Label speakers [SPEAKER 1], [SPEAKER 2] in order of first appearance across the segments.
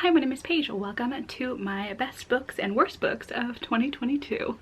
[SPEAKER 1] Hi, my name is Paige. Welcome to my best books and worst books of 2022.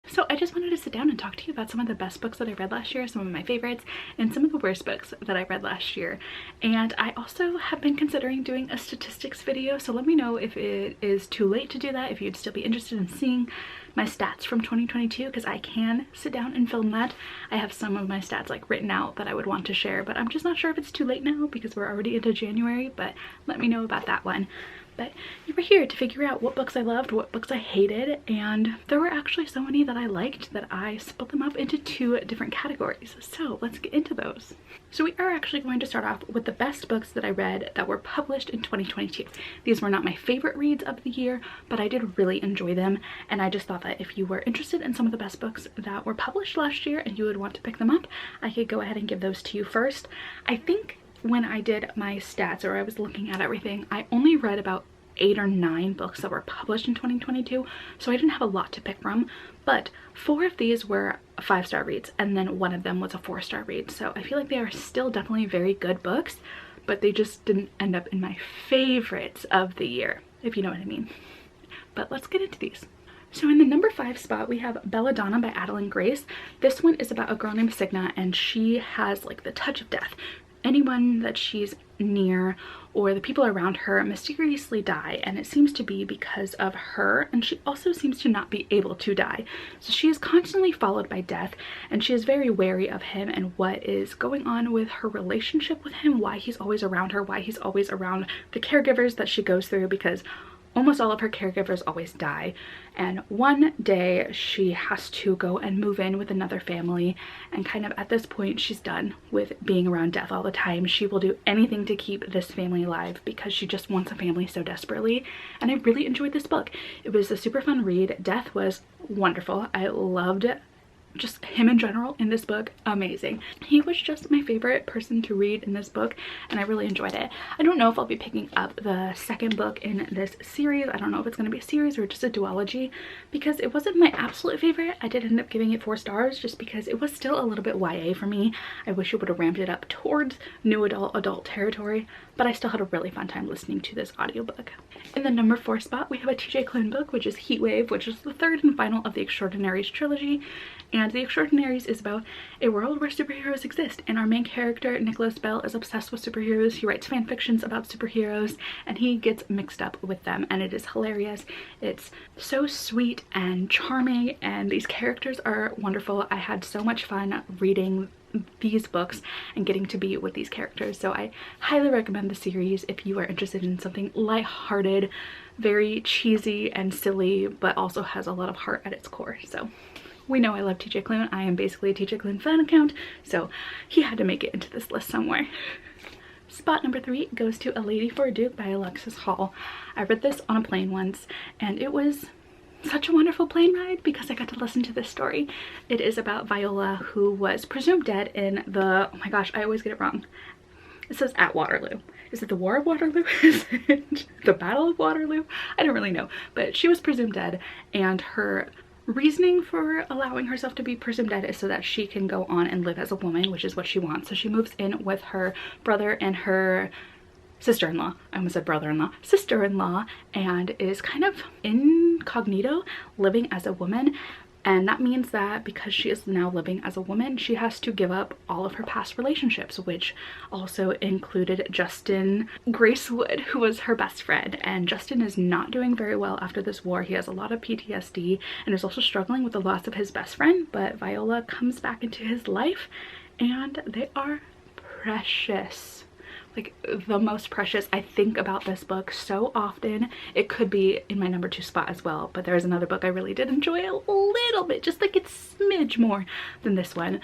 [SPEAKER 1] So I just wanted to sit down and talk to you about some of the best books that I read last year, some of my favorites, and some of the worst books that I read last year. And I also have been considering doing a statistics video, so let me know if it is too late to do that, if you'd still be interested in seeing my stats from 2022, because I can sit down and film that. I have some of my stats like written out that I would want to share, but I'm just not sure if it's too late now because we're already into January, but let me know about that one. But you were here to figure out what books I loved, what books I hated, and there were actually so many that I liked that I split them up into two different categories. So let's get into those. So we are actually going to start off with the best books that I read that were published in 2022. These were not my favorite reads of the year, but I did really enjoy them, and I just thought that if you were interested in some of the best books that were published last year and you would want to pick them up, I could go ahead and give those to you first. I think when I did my stats, or I was looking at everything, I only read about 8 or 9 books that were published in 2022, so I didn't have a lot to pick from, but 4 of these were 5-star reads, and then 1 of them was a 4-star read. So I feel like they are still definitely very good books, but they just didn't end up in my favorites of the year, if you know what I mean. But let's get into these. So in the number 5 spot, we have Belladonna by Adeline Grace. This one is about a girl named Signa, and she has like the touch of death. Anyone that she's near or the people around her mysteriously die, and it seems to be because of her, and she also seems to not be able to die. So she is constantly followed by death, and she is very wary of him and what is going on with her relationship with him, why he's always around her, why he's always around the caregivers that she goes through, because almost all of her caregivers always die. And one day she has to go and move in with another family, and kind of at this point she's done with being around death all the time. She will do anything to keep this family alive because she just wants a family so desperately. And I really enjoyed this book. It was a super fun read. Death was wonderful. I loved it. Just him in general in this book, amazing. He was just my favorite person to read in this book, and I really enjoyed it. I don't know if I'll be picking up the second book in this series. I don't know if it's going to be a series or just a duology, because it wasn't my absolute favorite. I did end up giving it 4 stars just because it was still a little bit YA for me. I wish it would have ramped it up towards new adult territory, but I still had a really fun time listening to this audiobook. In the number 4 spot, we have a TJ Klune book, which is Heatwave, which is the 3rd and final of the Extraordinaries trilogy. And The Extraordinaries is about a world where superheroes exist, and our main character, Nicholas Bell, is obsessed with superheroes. He writes fan fictions about superheroes, and he gets mixed up with them, and it is hilarious. It's so sweet and charming, and these characters are wonderful. I had so much fun reading these books and getting to be with these characters, so I highly recommend the series if you are interested in something lighthearted, very cheesy and silly, but also has a lot of heart at its core. So we know I love TJ Klune. I am basically a TJ Klune fan account, so he had to make it into this list somewhere. Spot number 3 goes to A Lady for a Duke by Alexis Hall. I read this on a plane once, and it was such a wonderful plane ride because I got to listen to this story. It is about Viola, who was presumed dead in the, oh my gosh, I always get it wrong. It says at Waterloo. Is it the War of Waterloo? Is it the Battle of Waterloo? I don't really know, but she was presumed dead, and her reasoning for allowing herself to be presumed dead is so that she can go on and live as a woman, which is what she wants. So she moves in with her brother and her sister-in-law. I almost said brother-in-law. Sister-in-law, and is kind of incognito, living as a woman. And that means that because she is now living as a woman, she has to give up all of her past relationships, which also included Justin Gracewood, who was her best friend. And Justin is not doing very well after this war. He has a lot of PTSD and is also struggling with the loss of his best friend, but Viola comes back into his life, and they are precious. Like the most precious. I think about this book so often. It could be in my number 2 spot as well, but there's another book I really did enjoy a little bit, just like a smidge more than this one,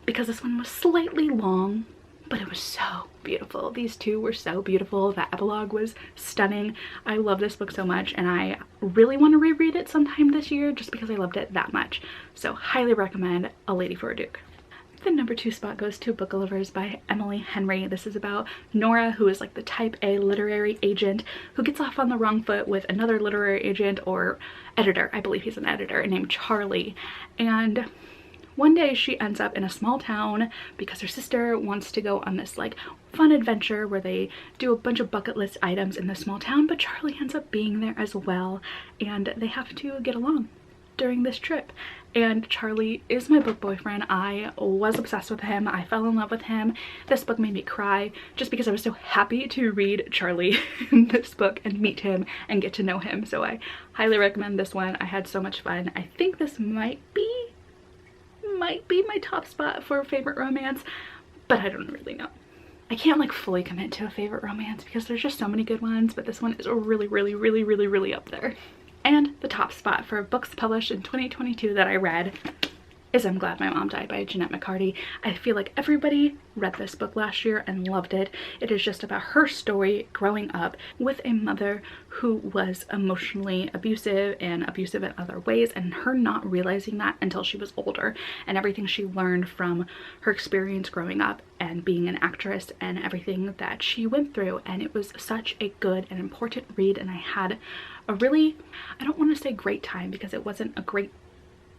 [SPEAKER 1] because this one was slightly long, but it was so beautiful. These two were so beautiful. That epilogue was stunning. I love this book so much, and I really want to reread it sometime this year just because I loved it that much. So highly recommend A Lady for a Duke. The number 2 spot goes to Book Lovers by Emily Henry. This is about Nora, who is like the type A literary agent who gets off on the wrong foot with another literary agent or editor. I believe he's an editor named Charlie. And one day she ends up in a small town because her sister wants to go on this like fun adventure where they do a bunch of bucket list items in the small town, but Charlie ends up being there as well, and they have to get along during this trip. And Charlie is my book boyfriend. I was obsessed with him. I fell in love with him. This book made me cry just because I was so happy to read Charlie in this book and meet him and get to know him. So I highly recommend this one. I had so much fun. I think this might be my top spot for favorite romance, but I don't really know. I can't like fully commit to a favorite romance because there's just so many good ones, but this one is really up there. And the top spot for books published in 2022 that I read is I'm Glad My Mom Died by Jeanette McCarty. I feel like everybody read this book last year and loved it. It is just about her story growing up with a mother who was emotionally abusive and abusive in other ways, and her not realizing that until she was older, and everything she learned from her experience growing up and being an actress and everything that she went through. And it was such a good and important read, and I had a really, I don't want to say great time because it wasn't a great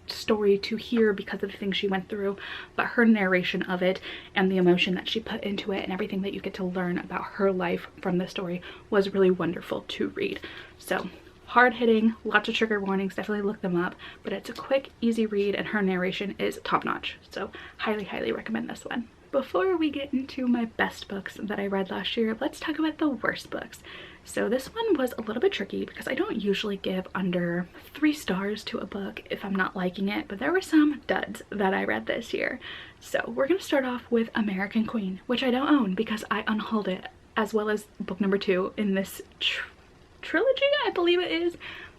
[SPEAKER 1] story to hear because of the things she went through, but her narration of it and the emotion that she put into it and everything that you get to learn about her life from the story was really wonderful to read. So hard-hitting, lots of trigger warnings, definitely look them up, but it's a quick, easy read and her narration is top-notch. So highly recommend this one. Before we get into my best books that I read last year, let's talk about the worst books. So this one was a little bit tricky because I don't usually give under 3 stars to a book if I'm not liking it, but there were some duds that I read this year. So we're going to start off with American Queen, which I don't own because I unhauled it, as well as book number 2 in this trilogy, I believe it is.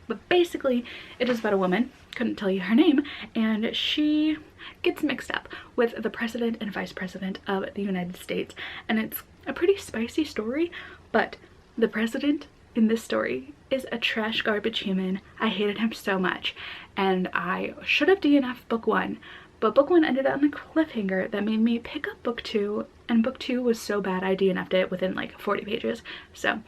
[SPEAKER 1] But basically it is about a woman, couldn't tell you her name, and she gets mixed up with the president and vice president of the United States, and it's a pretty spicy story, but the president in this story is a trash garbage human. I hated him so much, and I should have DNF'd book 1, but book 1 ended on a cliffhanger that made me pick up book 2, and book 2 was so bad I DNF'd it within like 40 pages. So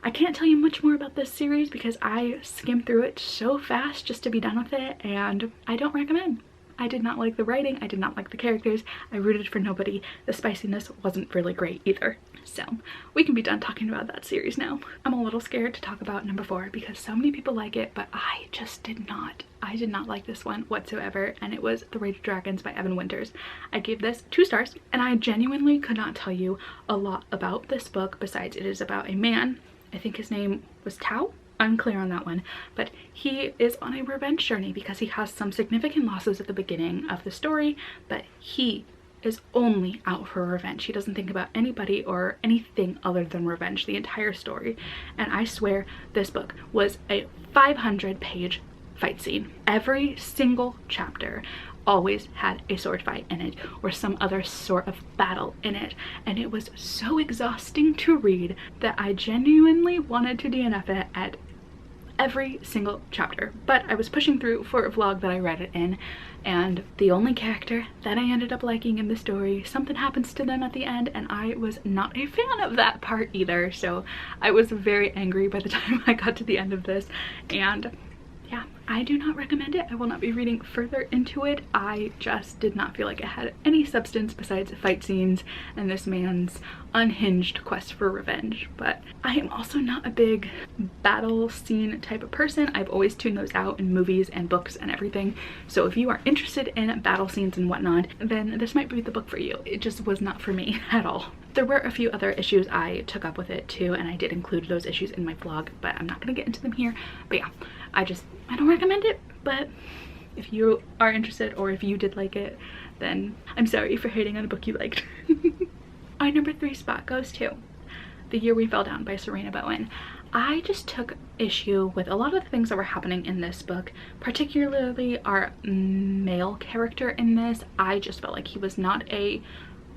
[SPEAKER 1] I can't tell you much more about this series because I skimmed through it so fast just to be done with it, and I don't recommend. I did not like the writing, I did not like the characters, I rooted for nobody. The spiciness wasn't really great either. So we can be done talking about that series now. I'm a little scared to talk about number 4 because so many people like it, but I just did not. I did not like this one whatsoever, and it was The Rage of Dragons by Evan Winters. I gave this 2 stars, and I genuinely could not tell you a lot about this book besides it is about a man. I think his name was Tao? Unclear on that one, but he is on a revenge journey because he has some significant losses at the beginning of the story, but he is only out for revenge. He doesn't think about anybody or anything other than revenge the entire story. And I swear this book was a 500-page fight scene. Every single chapter always had a sword fight in it or some other sort of battle in it, and it was so exhausting to read that I genuinely wanted to DNF it at every single chapter. But I was pushing through for a vlog that I read it in, and the only character that I ended up liking in the story, something happens to them at the end, and I was not a fan of that part either. So I was very angry by the time I got to the end of this, and yeah, I do not recommend it. I will not be reading further into it. I just did not feel like it had any substance besides fight scenes and this man's unhinged quest for revenge. But I am also not a big battle scene type of person. I've always tuned those out in movies and books and everything. So if you are interested in battle scenes and whatnot, then this might be the book for you. It just was not for me at all. There were a few other issues I took up with it too, and I did include those issues in my vlog, but I'm not gonna get into them here. But yeah, I don't recommend it, but if you are interested or if you did like it, then I'm sorry for hating on a book you liked. Our number 3 spot goes to The Year We Fell Down by Serena Bowen. I just took issue with a lot of the things that were happening in this book, particularly our male character in this. I just felt like he was not a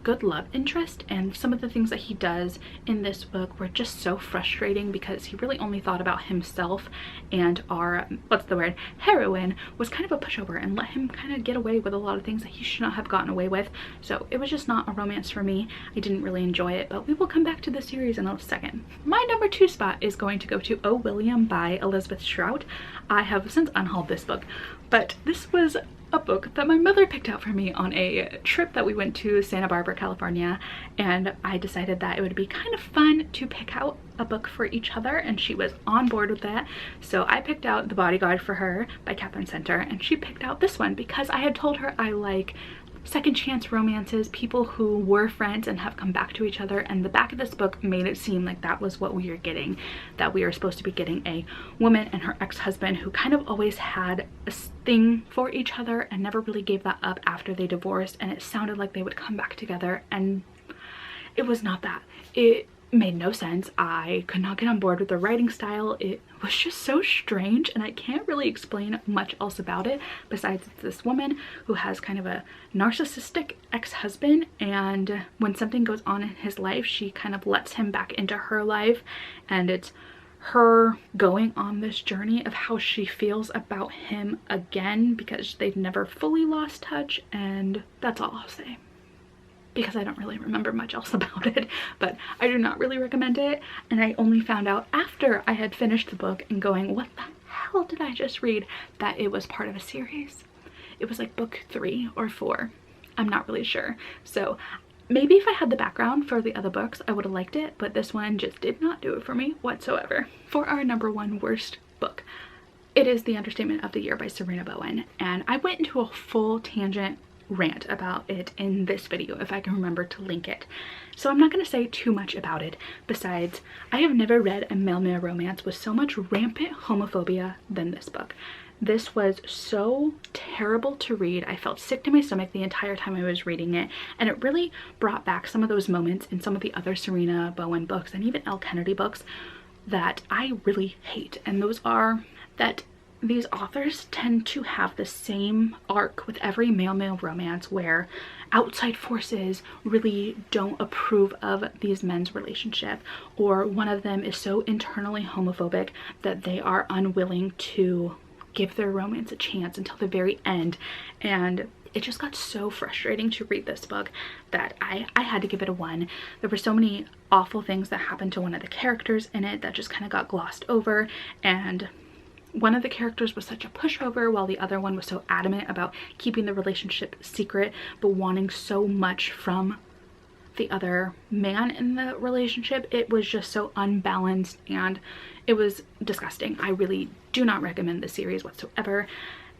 [SPEAKER 1] good love interest, and some of the things that he does in this book were just so frustrating because he really only thought about himself, and our, what's the word, heroine was kind of a pushover and let him kind of get away with a lot of things that he should not have gotten away with. So it was just not a romance for me. I didn't really enjoy it, but we will come back to the series in a second. My number 2 spot is going to go to Oh William by Elizabeth Strout. I have since unhauled this book, but this was a book that my mother picked out for me on a trip that we went to Santa Barbara, California, and I decided that it would be kind of fun to pick out a book for each other, and she was on board with that. So I picked out The Bodyguard for her by Catherine Center, and she picked out this one because I had told her I like second chance romances, people who were friends and have come back to each other, and the back of this book made it seem like that was what we were getting, that we were supposed to be getting a woman and her ex-husband who kind of always had a thing for each other and never really gave that up after they divorced, and it sounded like they would come back together, and it was not that. It made no sense. I could not get on board with the writing style. It was just so strange, and I can't really explain much else about it besides it's this woman who has kind of a narcissistic ex-husband, and when something goes on in his life, she kind of lets him back into her life, and it's her going on this journey of how she feels about him again because they've never fully lost touch, and that's all I'll say, because I don't really remember much else about it. But I do not really recommend it, and I only found out after I had finished the book and going, what the hell did I just read, that it was part of a series. It was like book 3 or 4. I'm not really sure. So maybe if I had the background for the other books, I would have liked it, but this one just did not do it for me whatsoever. For our #1 worst book, it is The Understatement of the Year by Serena Bowen, and I went into a full tangent rant about it in this video if I can remember to link it, so I'm not going to say too much about it. Besides, I have never read a male-male romance with so much rampant homophobia than this book. This was so terrible to read. I felt sick to my stomach the entire time I was reading it, and it really brought back some of those moments in some of the other Serena Bowen books and even Elle Kennedy books that I really hate, and those are that these authors tend to have the same arc with every male-male romance where outside forces really don't approve of these men's relationship, or one of them is so internally homophobic that they are unwilling to give their romance a chance until the very end. And it just got so frustrating to read this book that I had to give it a 1. There were so many awful things that happened to one of the characters in it that just kind of got glossed over, and one of the characters was such a pushover while the other one was so adamant about keeping the relationship secret but wanting so much from the other man in the relationship. It was just so unbalanced and it was disgusting. I really do not recommend this series whatsoever,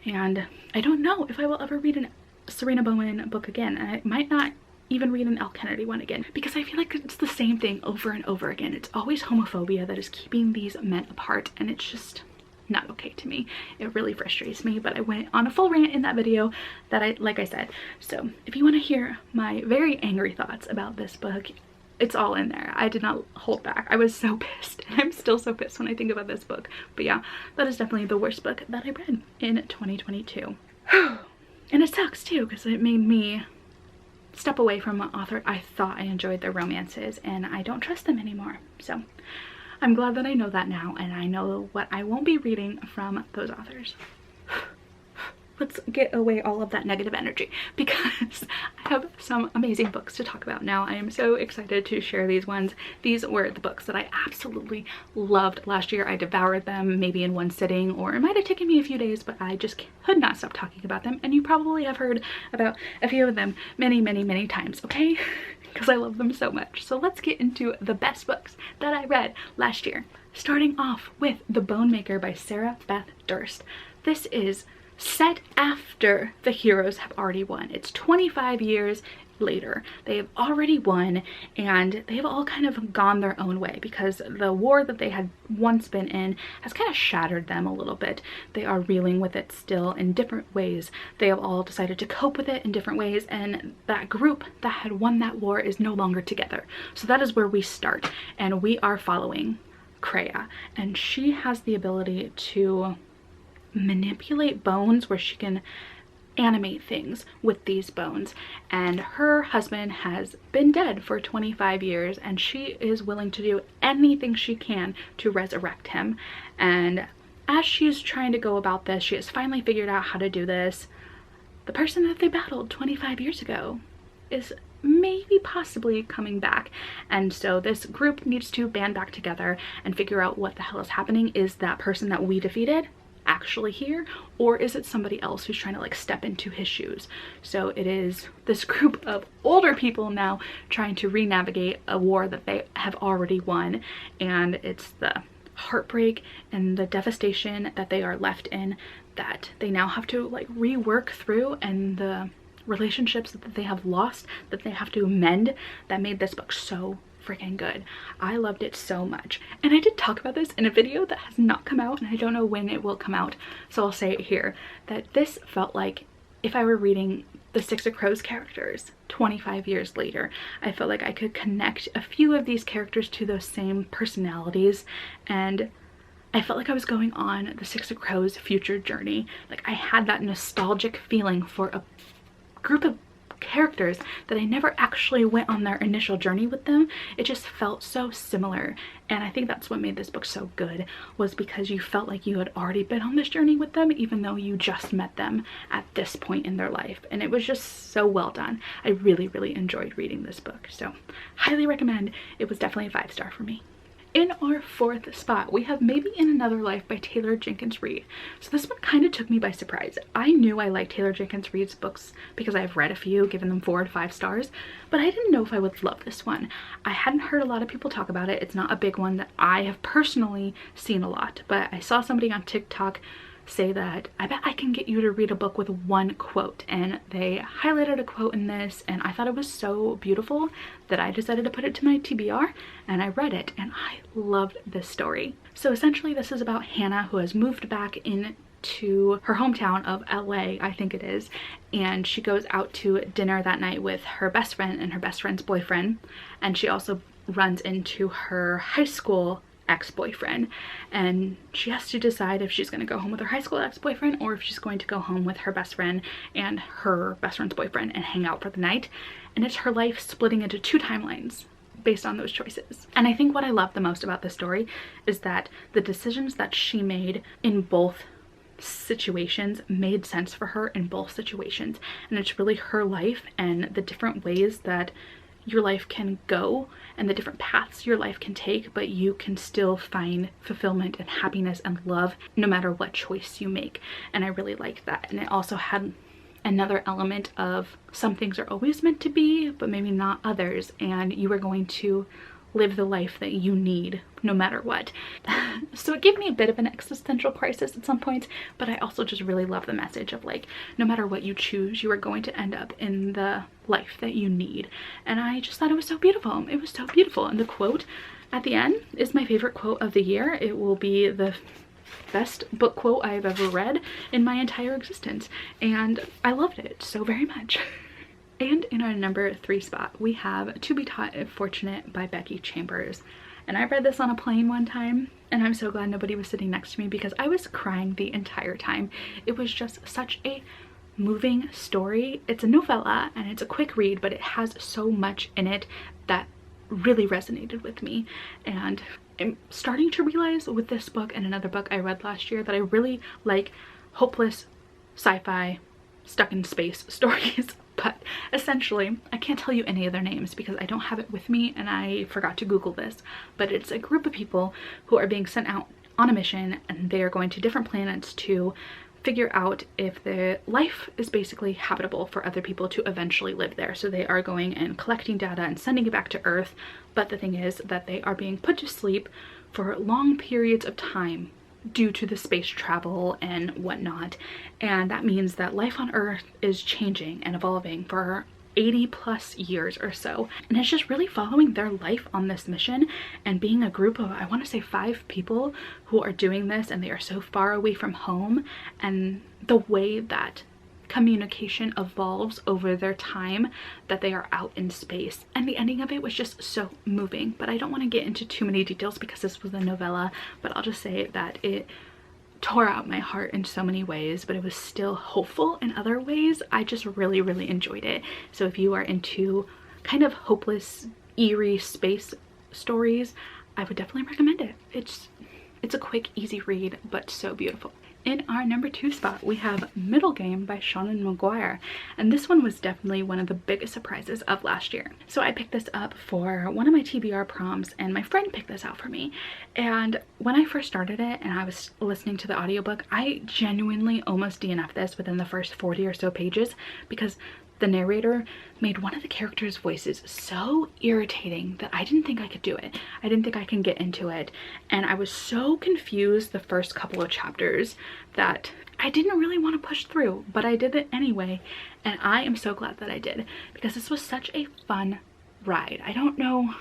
[SPEAKER 1] and I don't know if I will ever read a Serena Bowen book again, and I might not even read an Elle Kennedy one again, because I feel like it's the same thing over and over again. It's always homophobia that is keeping these men apart, and it's just not okay to me. It really frustrates me, but I went on a full rant in that video that like I said. So if you want to hear my very angry thoughts about this book, it's all in there. I did not hold back. I was so pissed, and I'm still so pissed when I think about this book. But yeah, that is definitely the worst book that I read in 2022. And it sucks too, because it made me step away from an author I thought I enjoyed their romances, and I don't trust them anymore. So I'm glad that I know that now, and I know what I won't be reading from those authors. Let's get away all of that negative energy, because I have some amazing books to talk about now. I am so excited to share these ones. These were the books that I absolutely loved last year. I devoured them maybe in one sitting, or it might have taken me a few days, but I just could not stop talking about them, and you probably have heard about a few of them many, many, many times, okay? Because I love them so much. So let's get into the best books that I read last year. Starting off with The Bone Maker by Sarah Beth Durst. This is set after the heroes have already won. It's 25 years later. They have already won, and they've all kind of gone their own way because the war that they had once been in has kind of shattered them a little bit. They are reeling with it still in different ways. They have all decided to cope with it in different ways, and that group that had won that war is no longer together. So that is where we start, and we are following Kreia, and she has the ability to manipulate bones where she can animate things with these bones, and her husband has been dead for 25 years, and she is willing to do anything she can to resurrect him. And as she's trying to go about this, she has finally figured out how to do this. The person that they battled 25 years ago is maybe possibly coming back, and so this group needs to band back together and figure out what the hell is happening. Is that person that we defeated actually here, or is it somebody else who's trying to like step into his shoes? So it is this group of older people now trying to re-navigate a war that they have already won, and it's the heartbreak and the devastation that they are left in that they now have to like rework through, and the relationships that they have lost that they have to mend, that made this book so freaking good. I loved it so much. And I did talk about this in a video that has not come out, and I don't know when it will come out, so I'll say it here, that this felt like if I were reading the Six of Crows characters 25 years later. I felt like I could connect a few of these characters to those same personalities, and I felt like I was going on the Six of Crows future journey. Like I had that nostalgic feeling for a group of characters that I never actually went on their initial journey with them. It just felt so similar, and I think that's what made this book so good, was because you felt like you had already been on this journey with them even though you just met them at this point in their life, and it was just so well done. I really enjoyed reading this book, so highly recommend. It was definitely a 5-star for me. In our 4th spot, we have Maybe in Another Life by Taylor Jenkins Reid. So this one kind of took me by surprise. I knew I liked Taylor Jenkins Reid's books because I've read a few, given them 4 to 5 stars, but I didn't know if I would love this one. I hadn't heard a lot of people talk about it. It's not a big one that I have personally seen a lot, but I saw somebody on TikTok say that I bet I can get you to read a book with one quote, and they highlighted a quote in this, and I thought it was so beautiful that I decided to put it to my TBR, and I read it and I loved this story. So essentially this is about Hannah, who has moved back into her hometown of LA, I think it is, and she goes out to dinner that night with her best friend and her best friend's boyfriend, and she also runs into her high school ex-boyfriend, and she has to decide if she's going to go home with her high school ex-boyfriend or if she's going to go home with her best friend and her best friend's boyfriend and hang out for the night. And it's her life splitting into 2 timelines based on those choices. And I think what I love the most about this story is that the decisions that she made in both situations made sense for her in both situations, and it's really her life and the different ways that your life can go and the different paths your life can take, but you can still find fulfillment and happiness and love no matter what choice you make. And I really liked that. And it also had another element of some things are always meant to be, but maybe not others, and you are going to live the life that you need no matter what. So it gave me a bit of an existential crisis at some points, but I also just really love the message of like, no matter what you choose, you are going to end up in the life that you need. And I just thought it was so beautiful. It was so beautiful. And the quote at the end is my favorite quote of the year. It will be the best book quote I've ever read in my entire existence, and I loved it so very much. And in our number 3 spot, we have To Be Taught If Fortunate by Becky Chambers. And I read this on a plane one time, and I'm so glad nobody was sitting next to me because I was crying the entire time. It was just such a moving story. It's a novella and it's a quick read, but it has so much in it that really resonated with me. And I'm starting to realize with this book and another book I read last year that I really like hopeless sci-fi stuck in space stories. But essentially, I can't tell you any of their names because I don't have it with me and I forgot to Google this, but it's a group of people who are being sent out on a mission, and they are going to different planets to figure out if the life is basically habitable for other people to eventually live there. So they are going and collecting data and sending it back to Earth, but the thing is that they are being put to sleep for long periods of time due to the space travel and whatnot, and that means that life on Earth is changing and evolving for 80 plus years or so, and it's just really following their life on this mission and being a group of, I want to say 5 people who are doing this, and they are so far away from home, and the way that communication evolves over their time that they are out in space. And the ending of it was just so moving, but I don't want to get into too many details because this was a novella, but I'll just say that it tore out my heart in so many ways, but it was still hopeful in other ways. I just really enjoyed it. So if you are into kind of hopeless, eerie space stories, I would definitely recommend it. It's a quick, easy read, but so beautiful. in our number 2 spot, we have Middlegame by Seanan McGuire. And this one was definitely one of the biggest surprises of last year. So I picked this up for one of my TBR proms, and my friend picked this out for me. And when I first started it and I was listening to the audiobook, I genuinely almost DNF'd this within the first 40 or so pages because the narrator made one of the characters' voices so irritating that I didn't think I could do it. I didn't think I can get into it. And I was so confused the first couple of chapters that I didn't really want to push through, but I did it anyway. And I am so glad that I did because this was such a fun ride. I don't know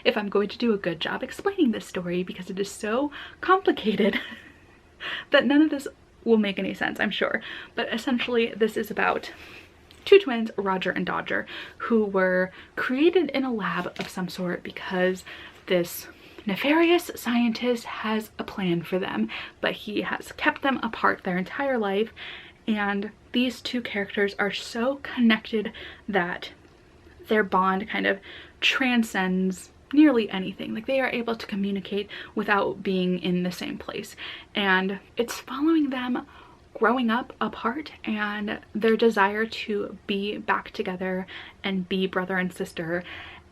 [SPEAKER 1] if I'm going to do a good job explaining this story because it is so complicated that none of this will make any sense, I'm sure. But essentially, this is about two twins, Roger and Dodger, who were created in a lab of some sort because this nefarious scientist has a plan for them, but he has kept them apart their entire life. And these two characters are so connected that their bond kind of transcends nearly anything. Like, they are able to communicate without being in the same place. And it's following them growing up apart and their desire to be back together and be brother and sister.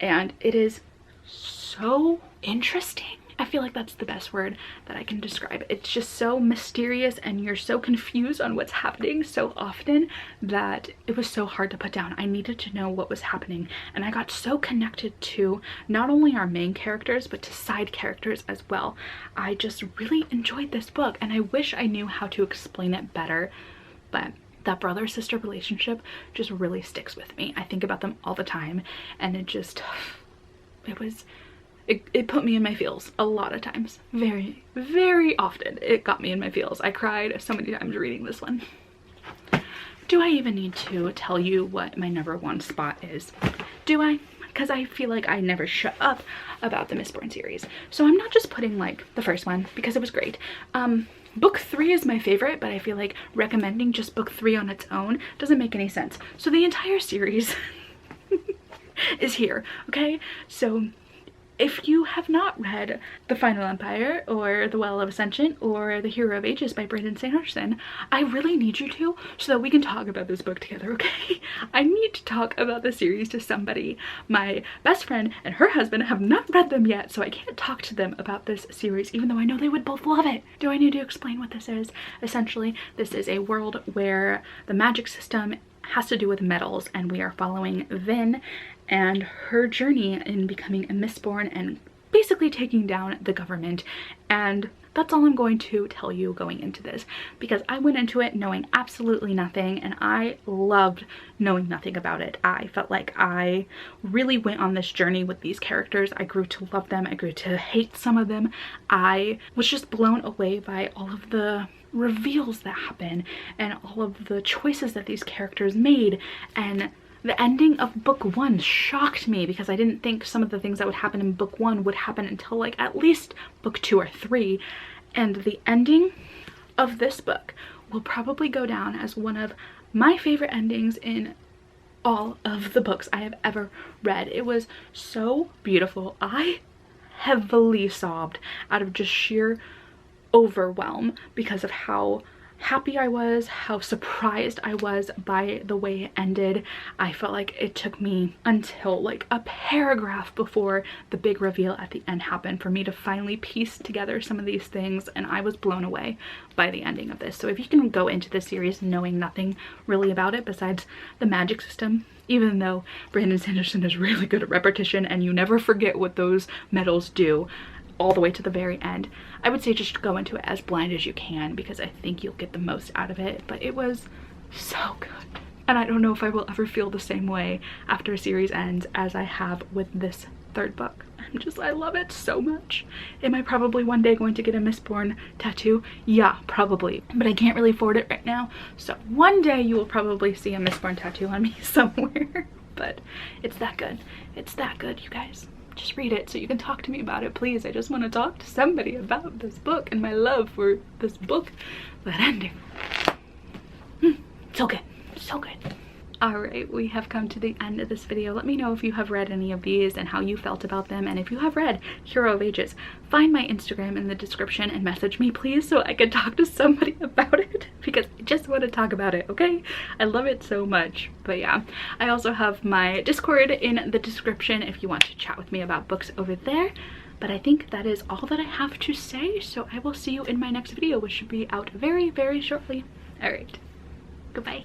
[SPEAKER 1] And it is so interesting. I feel like that's the best word that I can describe it. It's just so mysterious and you're so confused on what's happening so often that it was so hard to put down. I needed to know what was happening, and I got so connected to not only our main characters but to side characters as well. I just really enjoyed this book, and I wish I knew how to explain it better, but that brother-sister relationship just really sticks with me. I think about them all the time, and it put me in my feels a lot of times. Very, very often it got me in my feels. I cried so many times reading this one. Do I even need to tell you what my number 1 spot is? Do I? Because I feel like I never shut up about the Mistborn series. So I'm not just putting like the first one because it was great. Book 3 is my favorite, but I feel like recommending just book 3 on its own doesn't make any sense. So the entire series is here, okay? So if you have not read The Final Empire or The Well of Ascension or The Hero of Ages by Brandon Sanderson, I really need you to, so that we can talk about this book together, okay? I need to talk about the series to somebody. My best friend and her husband have not read them yet, so I can't talk to them about this series, even though I know they would both love it. Do I need to explain what this is? Essentially, this is a world where the magic system has to do with metals, and we are following Vin and her journey in becoming a Mistborn and basically taking down the government. And that's all I'm going to tell you going into this, because I went into it knowing absolutely nothing, and I loved knowing nothing about it. I felt like I really went on this journey with these characters. I grew to love them. I grew to hate some of them. I was just blown away by all of the reveals that happen and all of the choices that these characters made. And the ending of book 1 shocked me because I didn't think some of the things that would happen in book 1 would happen until like at least book 2 or 3. And the ending of this book will probably go down as one of my favorite endings in all of the books I have ever read. It was so beautiful. I heavily sobbed out of just sheer overwhelm because of how happy I was, how surprised I was by the way it ended. I felt like it took me until like a paragraph before the big reveal at the end happened for me to finally piece together some of these things, and I was blown away by the ending of this. So if you can go into this series knowing nothing really about it besides the magic system, even though Brandon Sanderson is really good at repetition and you never forget what those metals do all the way to the very end, I would say just go into it as blind as you can because I think you'll get the most out of it. But it was so good, and I don't know if I will ever feel the same way after a series ends as I have with this 3rd book. I love it so much. Am I probably one day going to get a Mistborn tattoo? Yeah, probably, but I can't really afford it right now. So one day you will probably see a Mistborn tattoo on me somewhere. But it's that good. It's that good, you guys. Just read it so you can talk to me about it, please. I just want to talk to somebody about this book and my love for this book. That ending. So good. So good. Alright, we have come to the end of this video. Let me know if you have read any of these and how you felt about them. And if you have read Hero of Ages, find my Instagram in the description and message me, please, so I can talk to somebody about it, because I just want to talk about it, okay? I love it so much. But yeah, I also have my Discord in the description if you want to chat with me about books over there. But I think that is all that I have to say, so I will see you in my next video, which should be out very, very shortly. Alright, goodbye.